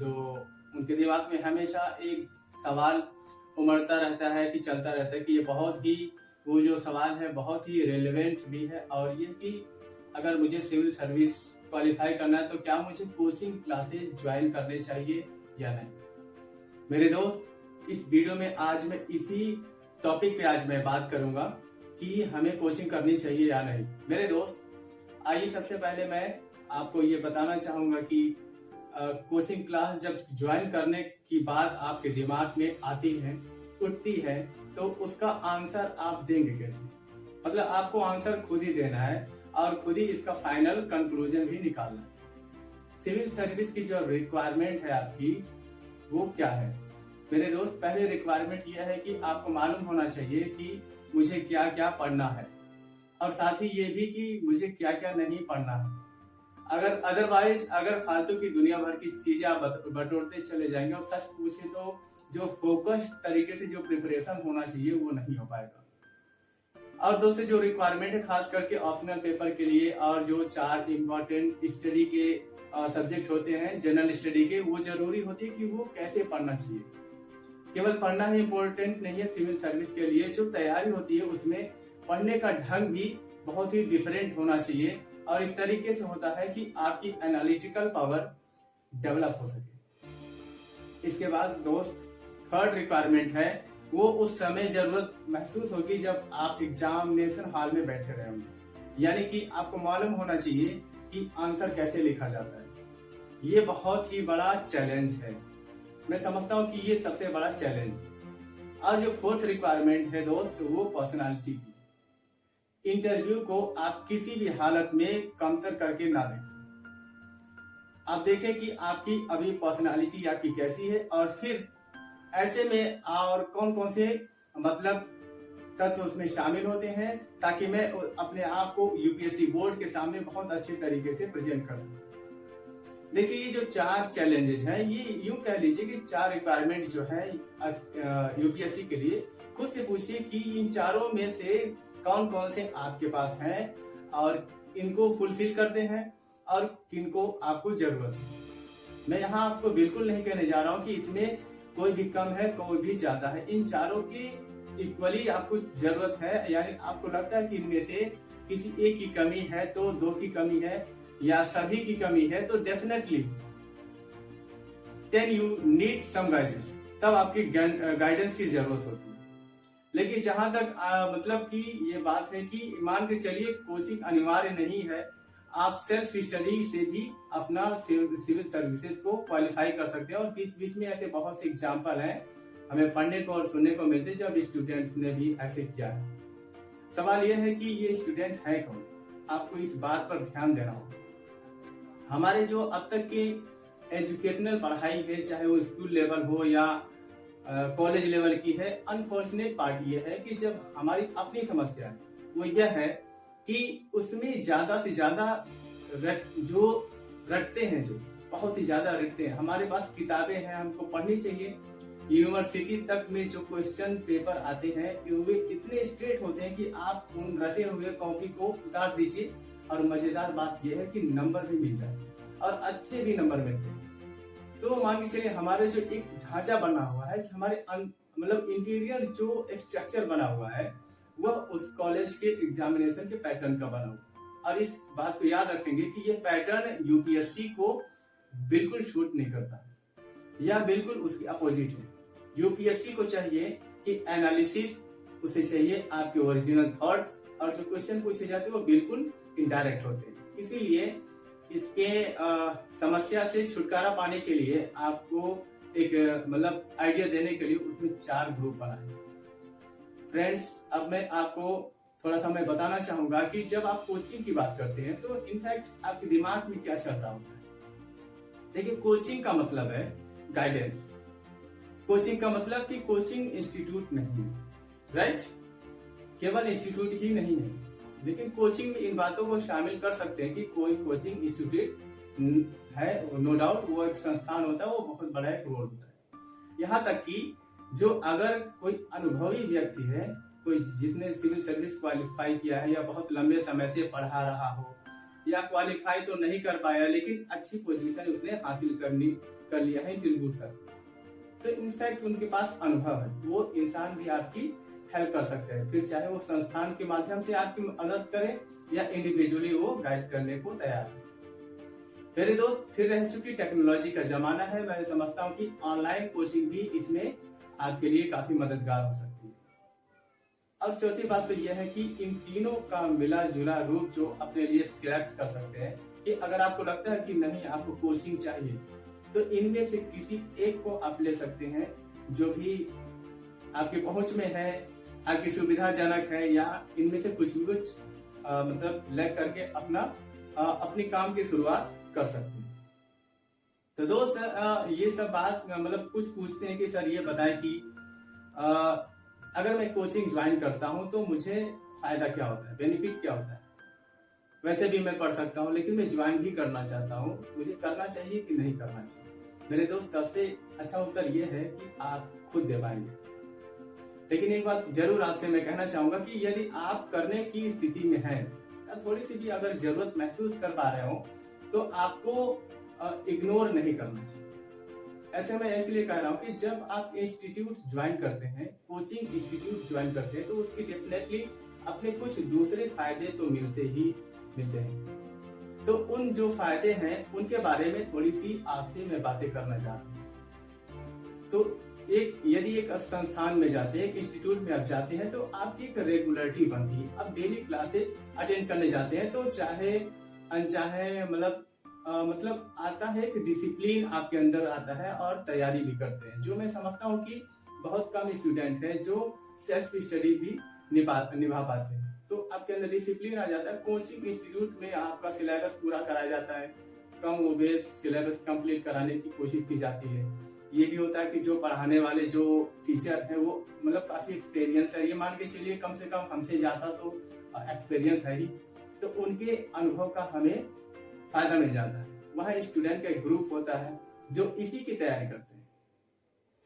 जो उनके दिमाग में हमेशा एक सवाल उमड़ता रहता है कि चलता रहता है कि ये बहुत ही वो जो सवाल है बहुत ही रेलेवेंट भी है, और ये कि अगर मुझे सिविल सर्विस क्वालिफाई करना है तो क्या मुझे कोचिंग क्लासेस ज्वाइन करने चाहिए या नहीं। मेरे दोस्त, इस वीडियो में आज मैं इसी टॉपिक पे आज मैं बात करूंगा कि हमें कोचिंग करनी चाहिए या नहीं। मेरे दोस्त, आइए सबसे पहले मैं आपको ये बताना चाहूंगा कि कोचिंग क्लास जब ज्वाइन करने की बात आपके दिमाग में आती है, उठती है, तो उसका आंसर आप देंगे कैसे। मतलब आपको आंसर खुद ही देना है और खुद ही इसका फाइनल कंक्लूजन भी निकालना है। सिविल सर्विस की जो रिक्वायरमेंट है आपकी, वो क्या है। मेरे दोस्त, पहले रिक्वायरमेंट यह है कि आपको मालूम होना चाहिए कि मुझे क्या क्या पढ़ना है, और साथ ही ये भी कि मुझे क्या क्या नहीं पढ़ना है। अगर फालतू की दुनिया भर की चीजें आप बटोरते चले जाएंगे और सच पूछे तो जो फोकस तरीके से जो प्रिपरेशन होना चाहिए वो नहीं हो पाएगा। और दोस्तों, जो रिक्वायरमेंट है खास करके ऑप्शनल पेपर के लिए, और जो 4 इम्पोर्टेंट स्टडी के सब्जेक्ट होते हैं जनरल स्टडी के, वो जरूरी होती है कि वो कैसे पढ़ना चाहिए। केवल पढ़ना ही इम्पोर्टेंट नहीं है सिविल सर्विस के लिए, जो तैयारी होती है उसमें पढ़ने का ढंग भी बहुत ही डिफरेंट होना चाहिए, और इस तरीके से होता है कि आपकी एनालिटिकल पावर डेवलप हो सके। इसके बाद दोस्त, थर्ड रिक्वायरमेंट है, वो उस समय जरूरत महसूस होगी जब आप एग्जामिनेशन हॉल में बैठे रहे होंगे। यानी कि आपको मालूम होना चाहिए कि आंसर कैसे लिखा जाता है। ये बहुत ही बड़ा चैलेंज है, मैं समझता हूँ कि ये सबसे बड़ा चैलेंज है। और जो फोर्थ रिक्वायरमेंट है दोस्त, वो पर्सनालिटी की। इंटरव्यू को आप किसी भी हालत में कमतर करके ना दें। आप देखें कि आपकी अभी पर्सनालिटी आपकी कैसी है, और फिर ऐसे में और कौन कौन से मतलब तत्व उसमें शामिल होते हैं, ताकि मैं अपने आप को यूपीएससी बोर्ड के सामने बहुत अच्छे तरीके से प्रेजेंट कर सकूं। देखिए, ये जो 4 चैलेंजेस हैं, ये यूं कह लीजिए कि 4 रिक्वायरमेंट जो है यूपीएससी के लिए, खुद से पूछिए कि इन चारों में से कौन कौन से आपके पास हैं और इनको फुलफिल करते हैं और किनको आपको जरूरत है। मैं यहाँ आपको बिल्कुल नहीं कहने जा रहा हूँ कि इसमें कोई भी कम है कोई भी ज्यादा है। इन चारों की इक्वली आपको जरूरत है। यानी आपको लगता है कि इनमें से किसी एक की कमी है तो 2 की कमी है, या सभी की कमी है, तो definitely then you need some guidance, तब आपकी गाइडेंस की जरूरत होती है। लेकिन जहां तक मतलब कि ये बात है कि मान के चलिए कोचिंग अनिवार्य नहीं है, आप सेल्फ स्टडी से भी अपना सिविल सर्विसेज को क्वालिफाई कर सकते हैं। और बीच बीच में ऐसे बहुत से एग्जाम्पल हैं हमें पढ़ने को और सुनने को मिलते हैं जब स्टूडेंट्स ने भी ऐसे किया है। सवाल यह है कि ये स्टूडेंट है कौन, आपको इस बात पर ध्यान देना होगा। हमारे जो अब तक की एजुकेशनल पढ़ाई है, चाहे वो स्कूल लेवल हो या कॉलेज लेवल की है, अनफॉर्चुनेट पार्ट ये है कि जब हमारी अपनी समस्या है वो यह है कि उसमें ज्यादा से ज्यादा जो रटते हैं, जो बहुत ही ज्यादा रटते हैं। हमारे पास किताबें हैं, हमको पढ़नी चाहिए। यूनिवर्सिटी तक में जो क्वेश्चन पेपर आते हैं वे इतने स्ट्रेट होते हैं कि आप उन रटे हुए कॉपी को उतार दीजिए, और मजेदार बात यह है कि नंबर भी मिल जाते हैं और अच्छे भी नंबर मिलते हैं। तो मान के चलिए हमारे जो एक ढांचा बना हुआ है कि हमारे मतलब इंटीरियर जो स्ट्रक्चर बना हुआ है, वह उस कॉलेज के एग्जामिनेशन के पैटर्न का बना हुआ। और इस बात को याद रखेंगे कि ये पैटर्न यूपीएससी को बिल्कुल शूट नहीं करता, या बिल्कुल उसके अपोजिट है। यूपीएससी को चाहिए कि एनालिसिस, उसे चाहिए आपके ओरिजिनल थॉट्स, और जो क्वेश्चन पूछे जाते हैं वो बिल्कुल इनडायरेक्ट होते हैं। इसीलिए इसके समस्या से छुटकारा पाने के लिए आपको एक मतलब आइडिया देने के लिए उसमें 4 ग्रुप बनाए। फ्रेंड्स, अब मैं आपको थोड़ा सा मैं बताना चाहूंगा कि जब आप कोचिंग की बात करते हैं तो इनफैक्ट आपके दिमाग में क्या चल रहा होता है। देखिए, कोचिंग का मतलब है गाइडेंस। कोचिंग का मतलब कि कोचिंग इंस्टीट्यूट नहीं है, राइट? केवल इंस्टीट्यूट ही नहीं है, लेकिन कोचिंग में इन बातों को शामिल कर सकते हैं कि कोई कोचिंग इंस्टीट्यूट है, नो डाउट वो एक संस्थान होता है, वो बहुत बड़ा एक रोल होता है। यहाँ तक कि जो अगर कोई अनुभवी व्यक्ति है, कोई जिसने सिविल सर्विस क्वालिफाई किया है या बहुत लंबे समय से पढ़ा रहा हो, या क्वालिफाई तो नहीं कर पाया लेकिन अच्छी पोजीशन उसने हासिल कर लिया है इंटरव्यू तक, तो इनफैक्ट उनके पास अनुभव है, वो इंसान भी आपकी हेल्प कर सकते हैं, फिर चाहे वो संस्थान के माध्यम से आपकी मदद करे या इंडिविजुअली वो गाइड करने को तैयार है। मेरे दोस्त, फिर रह चुकी टेक्नोलॉजी का जमाना है, मैं समझता हूँ कि ऑनलाइन कोचिंग भी इसमें आपके लिए काफी मददगार हो सकती है। और चौथी बात तो यह है कि इन तीनों का मिला जुला रूप जो अपने लिए सिलेक्ट कर सकते हैं, कि अगर आपको लगता है कि नहीं आपको कोचिंग चाहिए, तो इनमें से किसी एक को आप ले सकते हैं जो भी आपकी पहुंच में है, आपकी सुविधाजनक है, या इनमें से कुछ भी कुछ मतलब ले करके अपनी काम की शुरुआत कर सकते हैं। तो दोस्त, ये सब बात मतलब कुछ पूछते हैं कि सर ये बताएं कि अगर मैं कोचिंग ज्वाइन करता हूं तो मुझे फायदा क्या होता है, बेनिफिट क्या होता है। वैसे भी मैं पढ़ सकता हूं, लेकिन मैं ज्वाइन भी करना चाहता हूं, मुझे करना चाहिए कि नहीं करना चाहिए। मेरे दोस्त, सबसे अच्छा उत्तर यह है कि आप खुद दे पाएंगे। लेकिन एक बात जरूर आपसे मैं कहना चाहूंगा कि यदि आप करने की स्थिति में हैं, थोड़ी सी भी अगर जरूरत महसूस कर पा रहे हो, तो आपको इग्नोर नहीं करना चाहिए। ऐसे मैं इसलिए कह रहा हूँ कि जब आप इंस्टीट्यूट ज्वाइन करते हैं, कोचिंग इंस्टीट्यूट ज्वाइन करते हैं, तो उसकी डेफिनेटली अपने कुछ दूसरे फायदे तो मिलते हैं। तो उन जो फायदे हैं उनके बारे में थोड़ी सी आपसे मैं बातें करना चाह रहा हूँ। तो यदि एक संस्थान में जाते हैं, एक इंस्टीट्यूट में आप जाते हैं, तो आपकी एक रेगुलरिटी बनती है। आप डेली क्लासेस अटेंड करने जाते हैं, तो चाहे अनचाहे मतलब आता है कि डिसिप्लिन आपके अंदर आता है और तैयारी भी करते हैं, जो मैं समझता हूँ कि बहुत कम स्टूडेंट हैं जो सेल्फ स्टडी भी निभा पाते हैं। तो आपके अंदर डिसिप्लिन आ जाता है। कोचिंग इंस्टीट्यूट में आपका सिलेबस पूरा कराया जाता है, कम बेस सिलेबस कंप्लीट कराने की कोशिश की जाती है। ये भी होता है कि जो पढ़ाने वाले जो टीचर हैं वो मतलब काफी एक्सपीरियंस है, ये मान के चलिए कम से कम हमसे ज्यादा तो एक्सपीरियंस है ही, तो उनके अनुभव का हमें फायदा मिल जाता है। वहाँ स्टूडेंट का एक ग्रुप होता है जो इसी की तैयारी करते हैं,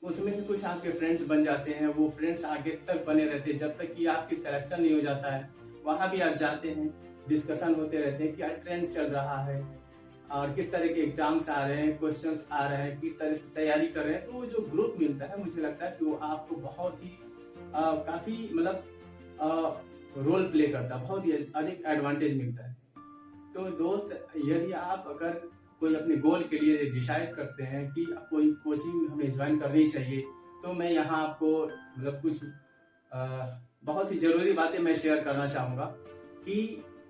उसमें से कुछ आपके फ्रेंड्स बन जाते हैं, वो फ्रेंड्स आगे तक बने रहते हैं जब तक कि आपकी सिलेक्शन नहीं हो जाता है। वहाँ भी आप जाते हैं, डिस्कशन होते रहते हैं, क्या ट्रेंड चल रहा है और किस तरह के एग्जाम्स आ रहे हैं, क्वेश्चंस आ रहे हैं, किस तरह से तैयारी कर रहे हैं। तो वो जो ग्रुप मिलता है, मुझे लगता है कि वो आपको बहुत ही काफी मतलब रोल प्ले करता है, बहुत ही अधिक एडवांटेज मिलता है। तो दोस्त, यदि आप अगर कोई अपने गोल के लिए डिसाइड करते हैं कि कोई कोचिंग हमें ज्वाइन करनी चाहिए, तो मैं यहाँ आपको मतलब कुछ बहुत ही जरूरी बातें मैं शेयर करना चाहूँगा कि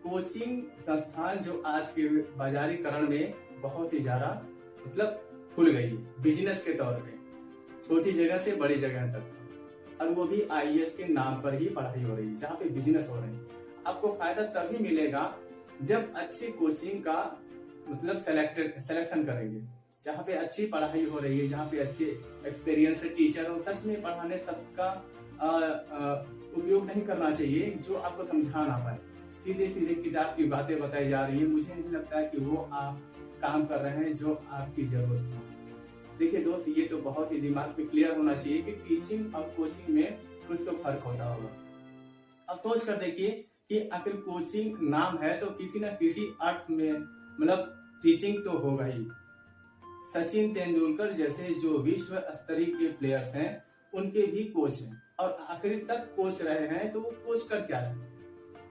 कोचिंग संस्थान जो आज के बाजारीकरण में बहुत ही ज्यादा मतलब खुल गई है, बिजनेस के तौर पे, छोटी जगह से बड़ी जगह तक, और वो भी IAS के नाम पर ही पढ़ाई हो रही है, जहाँ पे बिजनेस हो रही है। आपको फायदा तभी मिलेगा जब अच्छी कोचिंग का मतलब सिलेक्शन करेंगे, जहाँ पे अच्छी पढ़ाई हो रही है, जहाँ पे अच्छे एक्सपीरियंस टीचर हो। सच में पढ़ाने सबका उपयोग नहीं करना चाहिए जो आपको समझा ना पाए, सीधे सीधे किताब की बातें बताई जा रही है। मुझे नहीं लगता है कि वो आप काम कर रहे हैं जो आपकी जरूरत है। देखिए दोस्त, ये तो बहुत ही दिमाग में क्लियर होना चाहिए कि टीचिंग और कोचिंग में कुछ तो फर्क होता होगा। अब सोच कर देखिए कि आखिर कोचिंग नाम है तो किसी न किसी अर्थ में मतलब टीचिंग तो होगा ही। सचिन तेंदुलकर जैसे जो विश्व स्तरीय के प्लेयर्स हैं, उनके भी कोच हैं और आखिरी तक कोच रहे हैं। तो वो कोच कर क्या रहे हैं?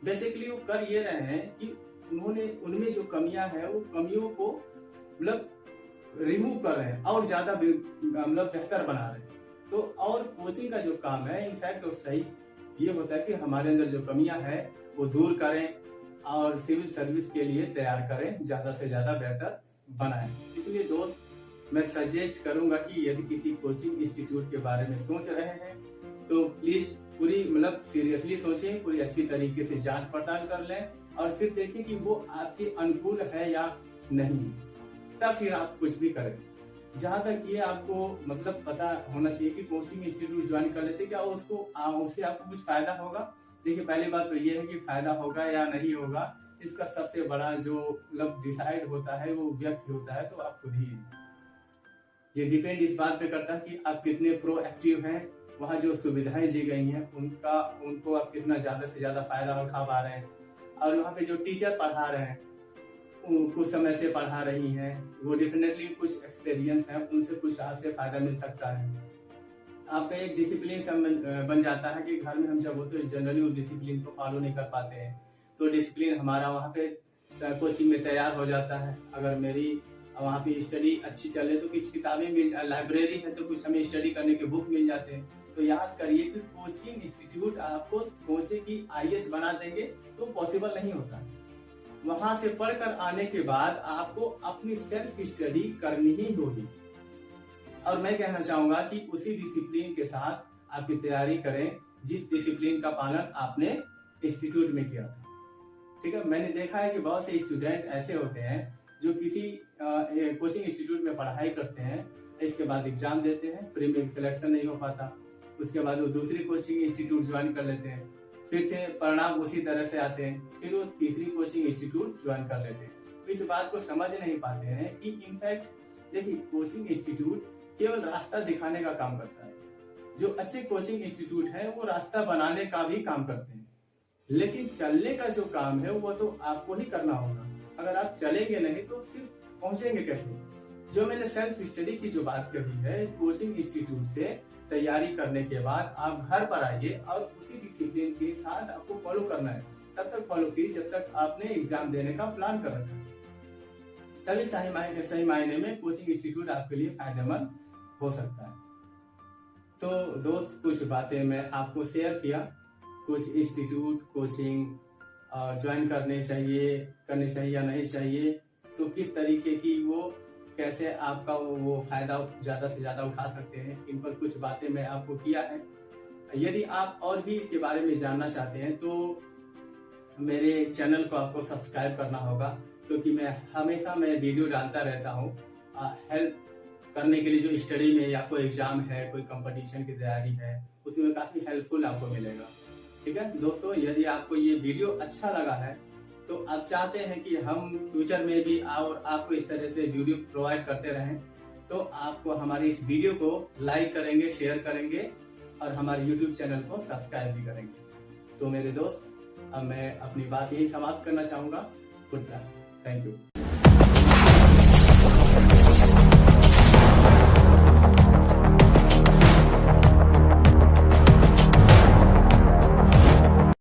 बेसिकली वो कर ये रहे हैं कि उन्होंने उनमें जो कमियां हैं वो कमियों को मतलब रिमूव कर रहे हैं और ज्यादा मतलब बेहतर बना रहे हैं। तो और कोचिंग का जो काम है इनफैक्ट वो सही ये होता है कि हमारे अंदर जो कमियां हैं वो दूर करें और सिविल सर्विस के लिए तैयार करें, ज्यादा से ज्यादा बेहतर बनाएं। इसलिए दोस्त, मैं सजेस्ट करूंगा कि यदि किसी कोचिंग इंस्टीट्यूट के बारे में सोच रहे हैं तो प्लीज पूरी मतलब सीरियसली सोचें, पूरी अच्छी तरीके से जांच पड़ताल कर लें और फिर देखें कि वो आपके अनुकूल है या नहीं, तब फिर आप कुछ भी करें। जहां तक ये आपको मतलब पता होना चाहिए कि कोचिंग इंस्टीट्यूट ज्वाइन कर लेते क्या उससे आपको कुछ फायदा होगा। देखिए, पहली बात तो ये है कि फायदा होगा या नहीं होगा, इसका सबसे बड़ा जो मतलब डिसाइड होता है वो व्यक्ति होता है, तो आप खुद ही। ये डिपेंड इस बात पे करता है कि आप कितने प्रोएक्टिव हैं, वहाँ जो सुविधाएं दी गई हैं उनको आप कितना ज्यादा से ज्यादा फायदा उठा पा रहे हैं, और वहाँ पे जो टीचर पढ़ा रहे हैं कुछ समय से पढ़ा रही हैं, वो डेफिनेटली कुछ एक्सपीरियंस है, उनसे कुछ आपसे फायदा मिल सकता है। आपका एक डिसिप्लिन बन जाता है कि घर में हम जब होते हैं जनरली उस डिसिप्लिन को फॉलो नहीं कर पाते हैं, तो डिसिप्लिन हमारा वहाँ पे कोचिंग में तैयार हो जाता है। अगर मेरी वहाँ पे स्टडी अच्छी चले तो कुछ किताबें मिल, लाइब्रेरी है तो कुछ हमें स्टडी करने के बुक मिल जाते हैं। तो याद करिए कि कोचिंग इंस्टीट्यूट आपको सोचे कि IAS बना देंगे तो पॉसिबल नहीं होता। वहां से पढ़कर आने के बाद आपको अपनी सेल्फ स्टडी करनी ही होगी। और मैं कहना चाहूंगा कि उसी डिसिप्लिन के साथ आपकी तैयारी करें जिस डिसिप्लिन का पालन आपने इंस्टीट्यूट में किया था। ठीक है, मैंने देखा है कि बहुत से स्टूडेंट ऐसे होते हैं जो किसी कोचिंग इंस्टीट्यूट में पढ़ाई करते हैं, इसके बाद एग्जाम देते हैं, प्री में सिलेक्शन नहीं हो पाता, उसके बाद वो दूसरी कोचिंग इंस्टीट्यूट ज्वाइन कर लेते हैं, फिर से परिणाम उसी तरह से आते हैं, फिर वो तीसरी कोचिंग इंस्टीट्यूट ज्वाइन कर लेते हैं। तो इस बात को समझ नहीं पाते हैं कि इनफैक्ट देखिए कोचिंग इंस्टीट्यूट केवल रास्ता दिखाने का काम करता है। जो अच्छे कोचिंग इंस्टीट्यूट है वो रास्ता बनाने का भी काम करते हैं, लेकिन चलने का जो काम है वो तो आपको ही करना होगा। अगर आप चलेंगे नहीं तो फिर पहुंचेंगे कैसे? जो मैंने सेल्फ स्टडी की जो बात कही है, कोचिंग इंस्टीट्यूट से तैयारी करने के बाद आप घर पर आइए और उसी डिसिप्लिन के साथ आपको फॉलो करना है। तब तक फॉलो कीजिए जब तक आपने एग्जाम देने का प्लान कर रखा है, तभी सही मायने में कोचिंग इंस्टीट्यूट आपके लिए फायदेमंद हो सकता है। तो दोस्त, कुछ बातें मैं आपको शेयर किया, कुछ इंस्टीट्यूट कोचिंग ज्वाइन करने चाहिए या नहीं चाहिए, तो किस तरीके की वो कैसे आपका वो फायदा ज्यादा से ज्यादा उठा सकते हैं, इन पर कुछ बातें मैं आपको किया है। यदि आप और भी इसके बारे में जानना चाहते हैं तो मेरे चैनल को आपको सब्सक्राइब करना होगा, क्योंकि मैं हमेशा वीडियो डालता रहता हूँ हेल्प करने के लिए। जो स्टडी में या कोई एग्जाम है, कोई कंपटीशन की तैयारी है, उसमें काफी हेल्पफुल आपको मिलेगा। ठीक है दोस्तों, यदि आपको ये वीडियो अच्छा लगा है तो आप चाहते हैं कि हम फ्यूचर में भी और आपको इस तरह से वीडियो प्रोवाइड करते रहें, तो आपको हमारी इस वीडियो को लाइक करेंगे, शेयर करेंगे और हमारे YouTube चैनल को सब्सक्राइब भी करेंगे। तो मेरे दोस्त, अब मैं अपनी बात यही समाप्त करना चाहूंगा। Goodbye, thank you.